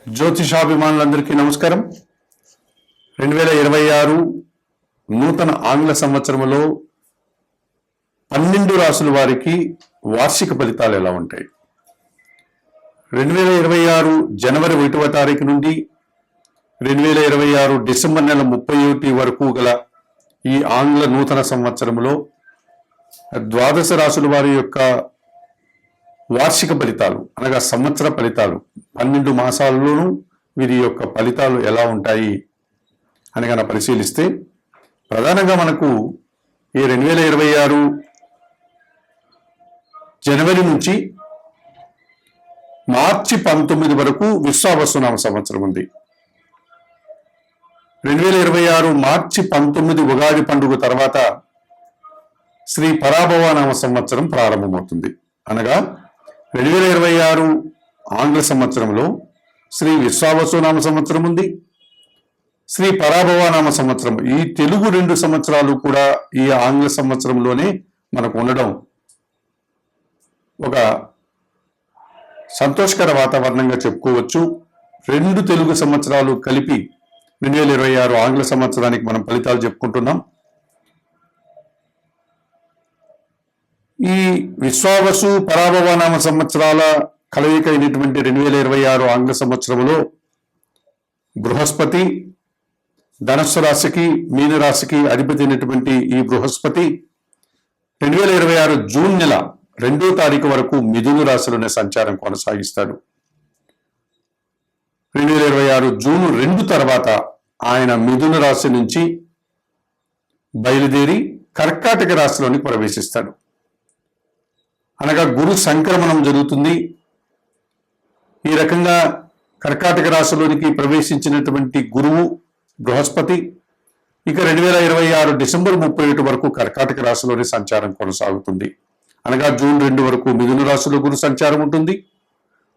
జ్యోతిషాభిమానులందరికీ నమస్కారం. 2026 నూతన ఆంగ్ల సంవత్సరంలో 12 రాసుల వారికి వార్షిక ఫలితాలు ఎలా ఉంటాయి? 2026 జనవరి 1వ తారీఖు నుండి 2026 డిసెంబర్ నెల 31 వరకు గల ఈ ఆంగ్ల నూతన సంవత్సరంలో ద్వాదశ రాసుల వారి యొక్క వార్షిక ఫలితాలు అనగా సంవత్సర ఫలితాలు 12 మాసాల్లోనూ వీరి యొక్క ఫలితాలు ఎలా ఉంటాయి అని కనుక పరిశీలిస్తే ప్రధానంగా మనకు ఈ 2026 జనవరి నుంచి మార్చి 19 వరకు విశ్వావసునామ సంవత్సరం ఉంది. 2026 మార్చి 19 ఉగాది పండుగ తర్వాత శ్రీ పరాభవనామ సంవత్సరం ప్రారంభమవుతుంది. అనగా 2026 ఆంగ్ల సంవత్సరంలో శ్రీ విశ్వావసునామ సంవత్సరం ఉంది, శ్రీ పరాభవనామ సంవత్సరం. ఈ తెలుగు 2 సంవత్సరాలు కూడా ఈ ఆంగ్ల సంవత్సరంలోనే మనకు ఉండడం ఒక సంతోషకర వాతావరణంగా చెప్పుకోవచ్చు. 2 తెలుగు సంవత్సరాలు కలిపి 2026 ఆంగ్ల సంవత్సరానికి మనం ఫలితాలు చెప్పుకుంటున్నాం. ఈ విశ్వావసు పరాభవనామ సంవత్సరాల కలయిక అయినటువంటి 2026 ఆంగ్ల సంవత్సరంలో బృహస్పతి ధనస్సు రాశికి మీనరాశికి అధిపతి అయినటువంటి ఈ బృహస్పతి 2026 జూన్ నెల 2వ తారీఖు వరకు మిథున రాశిలోనే సంచారం కొనసాగిస్తాడు. 2026 జూన్ 2 తర్వాత ఆయన మిథున రాశి నుంచి బయలుదేరి కర్కాటక రాశిలోని ప్రవేశిస్తాడు. అనగా గురు సంక్రమణం జరుగుతుంది. ఈ రకంగా కర్కాటక రాశిలోనికి ప్రవేశించినటువంటి గురువు బృహస్పతి ఇక 2026 డిసెంబర్ 31 వరకు కర్కాటక రాశిలోని సంచారం కొనసాగుతుంది. అనగా జూన్ 2 వరకు మిథున రాశిలో గురు సంచారం ఉంటుంది.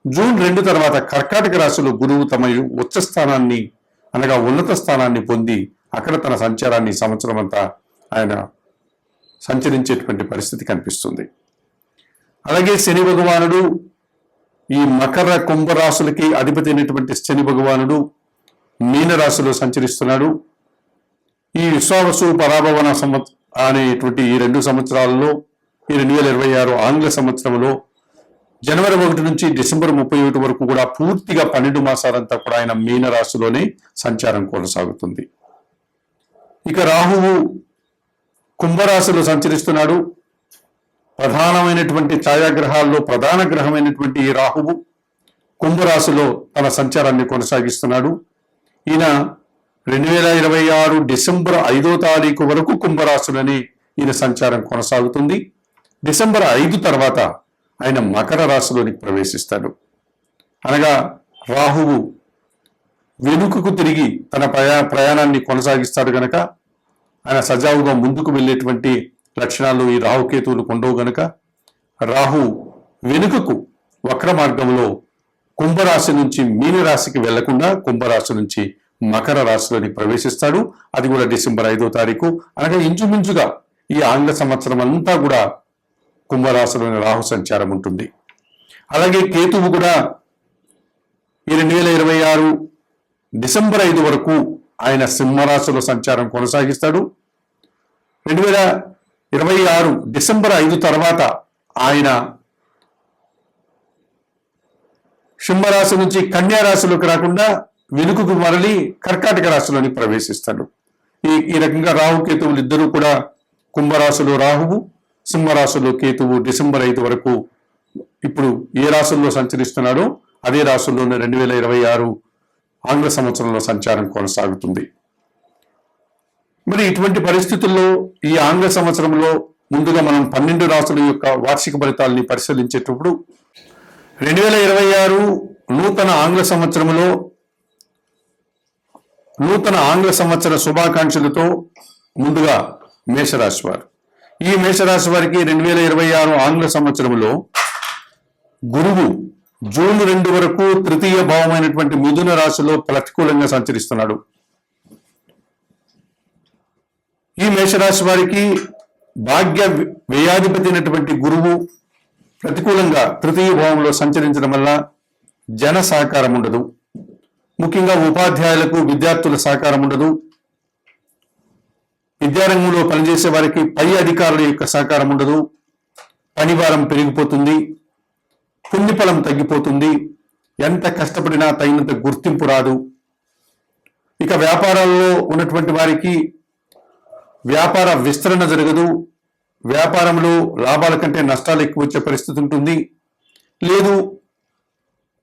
జూన్ 2 తర్వాత కర్కాటక రాశిలో గురువు తమ ఉచ్చ స్థానాన్ని అనగా ఉన్నత స్థానాన్ని పొంది అక్కడ తన సంచారాన్ని సంవత్సరం అంతా ఆయన సంచరించేటువంటి పరిస్థితి కనిపిస్తుంది. అలాగే శని భగవానుడు ఈ మకర కుంభరాశులకి అధిపతి అయినటువంటి శని భగవానుడు మీనరాశిలో సంచరిస్తున్నాడు. ఈ విశ్వావసు పరాభవన అనేటువంటి ఈ 2 సంవత్సరాలలో ఈ 2026 ఆంగ్ల సంవత్సరంలో జనవరి 1 నుంచి డిసెంబర్ 31 వరకు కూడా పూర్తిగా 12 మాసాలంతా కూడా ఆయన మీనరాశిలోనే సంచారం కొనసాగుతుంది. ఇక రాహువు కుంభరాశిలో సంచరిస్తున్నాడు. ప్రధానమైనటువంటి ఛాయాగ్రహాల్లో ప్రధాన గ్రహమైనటువంటి ఈ రాహువు కుంభరాశిలో తన సంచారాన్ని కొనసాగిస్తున్నాడు. ఈయన 2026 డిసెంబర్ 5వ తారీఖు వరకు కుంభరాశిలోని ఈయన సంచారం కొనసాగుతుంది. డిసెంబర్ 5 తర్వాత ఆయన మకర రాశిలోనికి ప్రవేశిస్తాడు. అనగా రాహువు వెనుకకు తిరిగి తన ప్రయాణాన్ని కొనసాగిస్తాడు గనక ఆయన సజావుగా ముందుకు వెళ్ళేటువంటి లక్షణాలు ఈ రాహుకేతువులకు ఉండవు గనుక రాహు వెనుకకు వక్ర మార్గంలో కుంభరాశి నుంచి మీనరాశికి వెళ్లకుండా కుంభరాశి నుంచి మకర రాశిలోని ప్రవేశిస్తాడు. అది కూడా డిసెంబర్ 5వ తారీఖు. అనగా ఇంచుమించుగా ఈ ఆంగ్ల సంవత్సరం అంతా కూడా కుంభరాశిలోని రాహు సంచారం ఉంటుంది. అలాగే కేతువు కూడా ఈ 2026 డిసెంబర్ 5 వరకు ఆయన సింహరాశిలో సంచారం కొనసాగిస్తాడు. 2026 డిసెంబర్ 5 తర్వాత ఆయన సింహరాశి నుంచి కన్యా రాశిలోకి రాకుండా వెనుకకు మరలి కర్కాటక రాశిలోని ప్రవేశిస్తాడు. ఈ రకంగా రాహుకేతువులు ఇద్దరూ కూడా కుంభరాశిలో రాహువు, సింహరాశిలో కేతువు డిసెంబర్ 5 వరకు ఇప్పుడు ఏ రాశుల్లో సంచరిస్తున్నాడో అదే రాశుల్లోనే 2026 ఆంగ్ల సంవత్సరంలో సంచారం కొనసాగుతుంది. మరి ఇటువంటి పరిస్థితుల్లో ఈ ఆంగ్ల సంవత్సరంలో ముందుగా మనం 12 రాశుల యొక్క వార్షిక ఫలితాలని పరిశీలించేటప్పుడు 2026 నూతన ఆంగ్ల సంవత్సరంలో నూతన ఆంగ్ల సంవత్సర శుభాకాంక్షలతో ముందుగా మేషరాశి వారు. ఈ మేషరాశి వారికి 2026 ఆంగ్ల సంవత్సరంలో గురువు జూన్ 2 వరకు తృతీయ భావమైనటువంటి మిథున రాశిలో ప్రతికూలంగా సంచరిస్తున్నాడు. ఈ మేషరాశి వారికి భాగ్య వ్యయాధిపతి అయినటువంటి గురువు ప్రతికూలంగా తృతీయ భావంలో సంచరించడం వల్ల జన సహకారం ఉండదు. ముఖ్యంగా ఉపాధ్యాయులకు విద్యార్థుల సహకారం ఉండదు. విద్యారంగంలో పనిచేసే వారికి పై అధికారుల యొక్క సహకారం ఉండదు. పనిభారం పెరిగిపోతుంది, పుణ్యఫలం తగ్గిపోతుంది, ఎంత కష్టపడినా తగినంత గుర్తింపు రాదు. ఇక వ్యాపారాల్లో ఉన్నటువంటి వారికి వ్యాపార విస్తరణ జరగదు. వ్యాపారంలో లాభాల కంటే నష్టాలు ఎక్కువ వచ్చే పరిస్థితి ఉంటుంది. లేదు,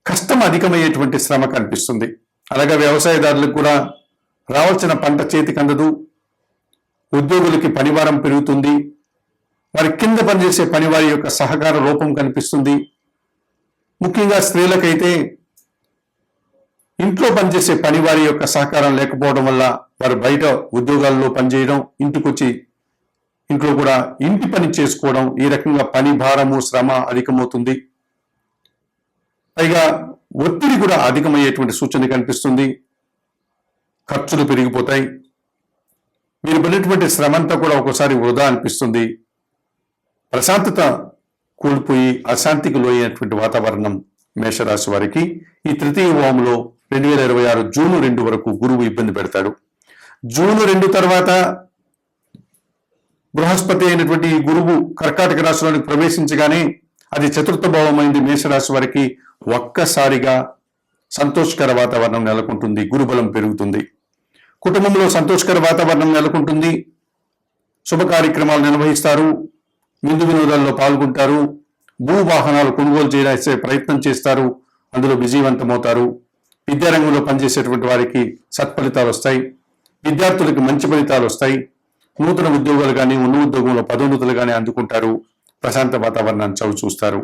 కష్టం అధికమయ్యేటువంటి శ్రమ కనిపిస్తుంది. అలాగే వ్యవసాయదారులకు కూడా రావాల్సిన పంట చేతికి అందదు. ఉద్యోగులకి పనిభారం పెరుగుతుంది. వారి కింద పనిచేసే పనివారి యొక్క సహకార లోపం కనిపిస్తుంది. ముఖ్యంగా స్త్రీలకైతే ఇంట్లో పనిచేసే పనివారి యొక్క సహకారం లేకపోవడం వల్ల వారు బయట ఉద్యోగాల్లో పనిచేయడం, ఇంటికొచ్చి ఇంట్లో కూడా ఇంటి పని చేసుకోవడం, ఈ రకంగా పని భారము శ్రమ అధికమవుతుంది. పైగా ఒత్తిడి కూడా అధికమయ్యేటువంటి సూచన కనిపిస్తుంది. ఖర్చులు పెరిగిపోతాయి. మీరు పడినటువంటి శ్రమ అంతా కూడా ఒకసారి వృధా అనిపిస్తుంది. ప్రశాంతత కోల్పోయి అశాంతికి లోయైనటువంటి వాతావరణం మేషరాశి వారికి ఈ తృతీయ భావంలో 2026 జూన్ 2 వరకు గురువు ఇబ్బంది పెడతాడు. జూన్ 2 తర్వాత బృహస్పతి అయినటువంటి ఈ గురువు కర్కాటక రాశిలోనికి ప్రవేశించగానే అది చతుర్థ భావమైంది మేషరాశి వారికి ఒక్కసారిగా సంతోషకర వాతావరణం నెలకొంటుంది. గురుబలం పెరుగుతుంది. కుటుంబంలో సంతోషకర వాతావరణం నెలకొంటుంది. శుభ కార్యక్రమాలు నిర్వహిస్తారు. విందు వినోదాల్లో పాల్గొంటారు. భూ వాహనాలు కొనుగోలు చేసే ప్రయత్నం చేస్తారు. అందులో విజయవంతమవుతారు. విద్యారంగంలో పనిచేసేటువంటి వారికి సత్ఫలితాలు వస్తాయి. విద్యార్థులకు మంచి ఫలితాలు వస్తాయి. నూతన ఉద్యోగాలు కానీ ఉన్న ఉద్యోగంలో పదోన్నతులు కానీ అందుకుంటారు. ప్రశాంత వాతావరణాన్ని చవి చూస్తారు.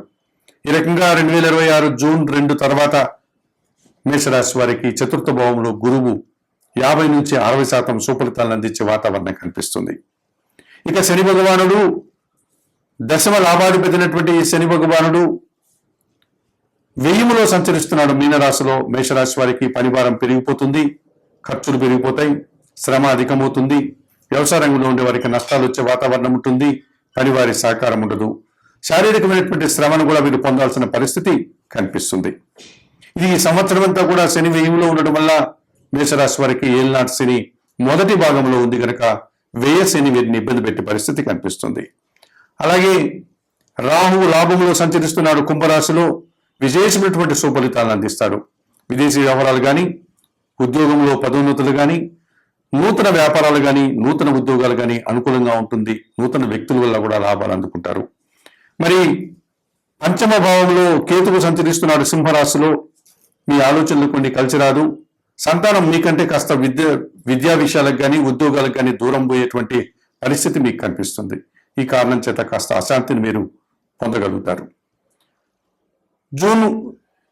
ఈ రకంగా 2026 జూన్ 2 తర్వాత మేషరాశి వారికి చతుర్థ భావంలో గురువు 50 నుంచి 60% సుఫలితాలను అందించే వాతావరణం కనిపిస్తుంది. ఇక శని భగవానుడు దశమ లాభాధిపతినటువంటి శని భగవానుడు వ్యయములో సంచరిస్తున్నాడు. మీనరాశిలో మేషరాశి వారికి పనిభారం పెరిగిపోతుంది. ఖర్చులు పెరిగిపోతాయి. శ్రమ అధికమవుతుంది. వ్యవసాయ రంగంలో ఉండే వారికి నష్టాలు వచ్చే వాతావరణం ఉంటుంది. పనివారి సహకారం ఉండదు. శారీరకమైనటువంటి శ్రమను కూడా వీరు పొందాల్సిన పరిస్థితి కనిపిస్తుంది. ఇది ఈ సంవత్సరం అంతా కూడా శని వ్యయంలో ఉండడం వల్ల మేషరాశి వారికి ఏలినాటి శని మొదటి భాగంలో ఉంది కనుక వ్యయ శని వీరిని ఇబ్బంది పెట్టే పరిస్థితి కనిపిస్తుంది. అలాగే రాహువు లాభంలో సంచరిస్తున్నాడు. కుంభరాశిలో విశేషమైనటువంటి సుఫలితాలను అందిస్తాడు. విదేశీ వ్యవహారాలు కానీ, ఉద్యోగంలో పదోన్నతులు కానీ, నూతన వ్యాపారాలు కానీ, నూతన ఉద్యోగాలు కానీ అనుకూలంగా ఉంటుంది. నూతన వ్యక్తుల వల్ల కూడా లాభాలు అందుకుంటారు. మరి పంచమ భావంలో కేతువు సంచరిస్తున్నాడు. సింహరాశిలో మీ ఆలోచనలు కొన్ని కలిసి రాదు. సంతానం మీకంటే కాస్త విద్యా విషయాలకు కానీ ఉద్యోగాలకు కానీ దూరం పోయేటువంటి పరిస్థితి మీకు కనిపిస్తుంది. ఈ కారణం చేత కాస్త అశాంతిని మీరు పొందగలుగుతారు. జూన్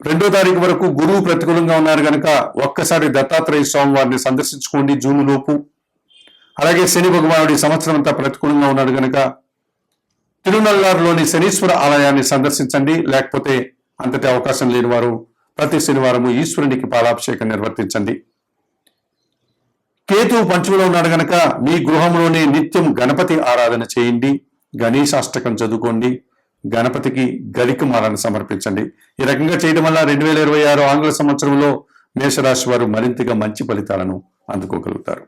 2వ తారీఖు వరకు గురువు ప్రతికూలంగా ఉన్నారు కనుక ఒక్కసారి దత్తాత్రేయ స్వామి వారిని సందర్శించుకోండి జూన్ లోపు. అలాగే శని భగవానుడి సంవత్సరం అంతా ప్రతికూలంగా ఉన్నాడు కనుక తిరునల్లారులోని శనీశ్వర ఆలయాన్ని సందర్శించండి. లేకపోతే అంతటి అవకాశం లేని వారు ప్రతి శనివారము ఈశ్వరునికి పాలాభిషేకం నిర్వర్తించండి. కేతువు పంచములో ఉన్నాడు గనక మీ గృహంలోనే నిత్యం గణపతి ఆరాధన చేయండి. గణేశాష్టకం చదువుకోండి. గణపతికి గరికమాలను సమర్పించండి. ఈ రకంగా చేయడం వల్ల 2026 ఆంగ్ల సంవత్సరంలో మేషరాశి వారు మరింతగా మంచి ఫలితాలను అందుకోగలుగుతారు.